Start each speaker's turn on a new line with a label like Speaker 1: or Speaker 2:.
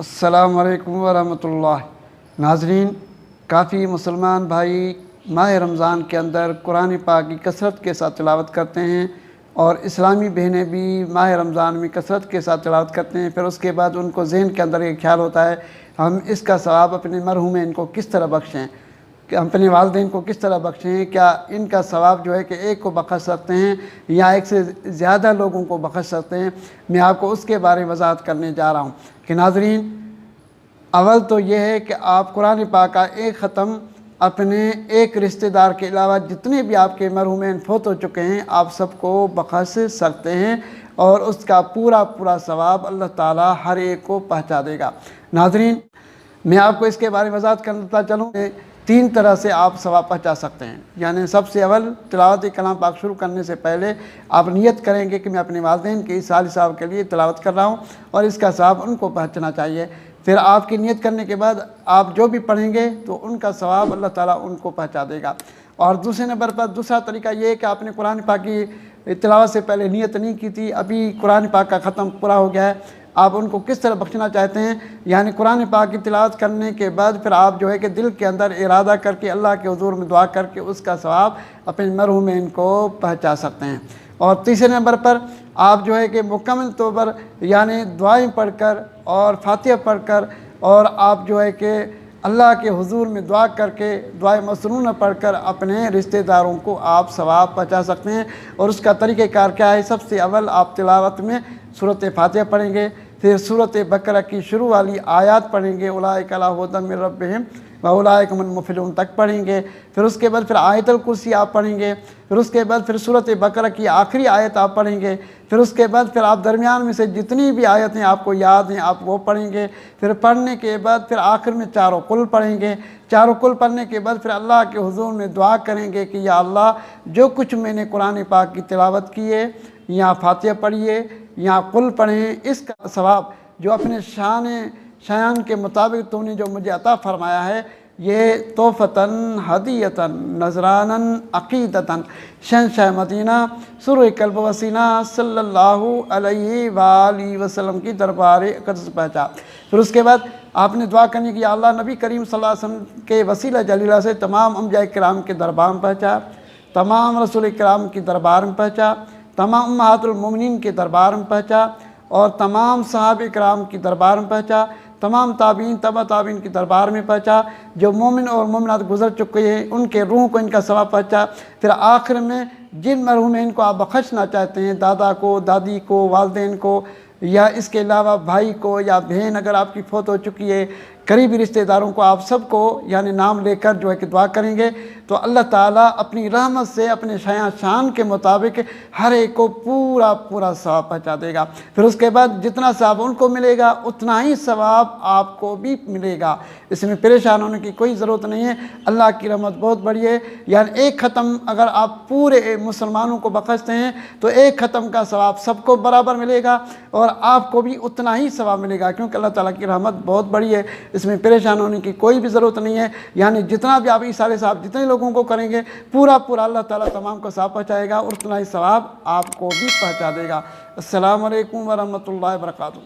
Speaker 1: अस्सलामु अलैकुम वरहमतुल्लाह। नाज़रीन, काफ़ी मुसलमान भाई माह रमज़ान के अंदर कुरान पाक की कसरत के साथ तिलावत करते हैं और इस्लामी बहनें भी माह रमज़ान में कसरत के साथ तिलावत करते हैं। फिर उसके बाद उनको ज़हन के अंदर एक ख्याल होता है हम इसका सवाब अपने मरहूम इनको किस तरह बख्शें, कि अपने वालिदैन को किस तरह बख्शें, क्या इनका सवाब जो है कि एक को बख्श सकते हैं या एक से ज़्यादा लोगों को बख्श सकते हैं। मैं आपको उसके बारे में वजाहत करने जा रहा हूँ कि नाज़रीन, अव्वल तो ये है कि आप कुरान पाक का एक ख़त्म अपने एक रिश्तेदार के अलावा जितने भी आपके मरहूम फौत हो चुके हैं आप सबको बख्श सकते हैं और उसका पूरा पूरा सवाब अल्लाह ताला हर एक को पहुँचा देगा। नाज़रीन, मैं आपको इसके बारे में वजाहत करता चलूँ। तीन तरह से आप सवाब पहुँचा सकते हैं। यानी सबसे अव्वल तिलावत कलाम पाक शुरू करने से पहले आप नियत करेंगे कि मैं अपने वालिदैन के एसाले साहब के लिए तिलावत कर रहा हूँ और इसका सवाब उनको पहुँचना चाहिए। फिर आपकी नियत करने के बाद आप जो भी पढ़ेंगे तो उनका सवाब अल्लाह ताला उनको पहुँचा देगा। और दूसरे नंबर पर दूसरा तरीका ये है कि आपने कुरान पाक की तिलावत से पहले नियत नहीं की थी, अभी कुरान पाक का ख़त्म पूरा हो गया है, आप उनको किस तरह बख्शना चाहते हैं। यानी कुरान पाक की तिलावत करने के बाद फिर आप जो है कि दिल के अंदर इरादा करके अल्लाह के हुजूर में दुआ करके उसका सवाब अपने मरहूम इनको पहुँचा सकते हैं। और तीसरे नंबर पर आप जो है कि मुकम्मल तौर पर यानी दुआएं पढ़कर और फातिहा पढ़कर और आप जो है कि अल्लाह के हुजूर में दुआ करके दुआए मसनून पढ़कर अपने रिश्तेदारों को आप सवाब पहुँचा सकते हैं। और उसका तरीक़ेकार क्या है, सबसे अव्वल आप तिलावत में सूरत फातिहा पढ़ेंगे, फिर सूरत बकरा की शुरू वाली आयत पढ़ेंगे, उलाइका अला हुदम मिर रब्बिहिम व उलाइका हुमुल मुफ़्लिहून तक पढ़ेंगे। फिर उसके बाद फिर आयतुल कुर्सी आप पढ़ेंगे, फिर उसके बाद फिर सूरत बकरा की आखिरी आयत आप पढ़ेंगे, फिर उसके बाद फिर आप दरमियान में से जितनी भी आयतें आपको याद हैं आप वो पढ़ेंगे। फिर पढ़ने के बाद फिर आखिर में चारों कुल पढ़ेंगे। चारों कुल पढ़ने के बाद फिर अल्लाह के हुजूर में दुआ करेंगे कि या अल्लाह, जो कुछ मैंने कुरान पाक की तिलावत की है या फातिहा पढ़ी है या कुल पढ़ें, इसका सवाब जो अपने शान के मुताबिक तूने जो मुझे अता फ़रमाया है, ये तोहफ़तन हदीयतन नजरानन अक़ीदतन शहंशाह मदीना सुर कल्ब वसीना सल्लल्लाहु अलैहि वालैहि वसल्लम की दरबार अक़दस पहुँचा। फिर उसके बाद आपने दुआ करनी कि या अल्लाह, नबी करीम सल्लल्लाहु अलैहि वसल्लम के वसीला जलीला से तमाम अंबिया किराम के दरबार में पहुँचा, तमाम रसूल किराम की दरबार में पहुँचा, तमाम उम्महातुल मोमिनीन के दरबार में पहुँचा और तमाम सहाबे किराम की दरबार में पहुँचा, तमाम ताबीन तबा ताबीन की दरबार में पहुँचा, जो मोमिन और मोमिनात गुजर चुके हैं उनके रूह को इनका सवाब पहुँचा। फिर आखिर में जिन मरहूम इनको आप बख्शना चाहते हैं, दादा को, दादी को, वालिदैन को या इसके अलावा भाई को या बहन अगर आपकी फौत हो चुकी है, करीबी रिश्तेदारों को आप सबको यानी नाम लेकर जो है कि दुआ करेंगे तो अल्लाह ताला अपनी रहमत से अपने शान के मुताबिक हर एक को पूरा पूरा सवाब पहुँचा देगा। फिर उसके बाद जितना सवाब उनको मिलेगा उतना ही सवाब आपको भी मिलेगा। इसमें परेशान होने की कोई ज़रूरत नहीं है। अल्लाह की रहमत बहुत बड़ी है। यानी एक ख़त्म अगर आप पूरे मुसलमानों को बख्शते हैं तो एक ख़त्म का सवाब सबको बराबर मिलेगा और आपको भी उतना ही सवाब मिलेगा, क्योंकि अल्लाह ताला की रहमत बहुत बड़ी है। इसमें परेशान होने की कोई भी ज़रूरत नहीं है। यानी जितना भी आप एसाले साहब जितने लोगों को करेंगे पूरा पूरा अल्लाह ताला तमाम को सवाब पहुँचाएगा और उतना ही सवाब आपको भी पहुँचा देगा। अस्सलामु अलैकुम वरहमतुल्लाहि वबरकातुहू।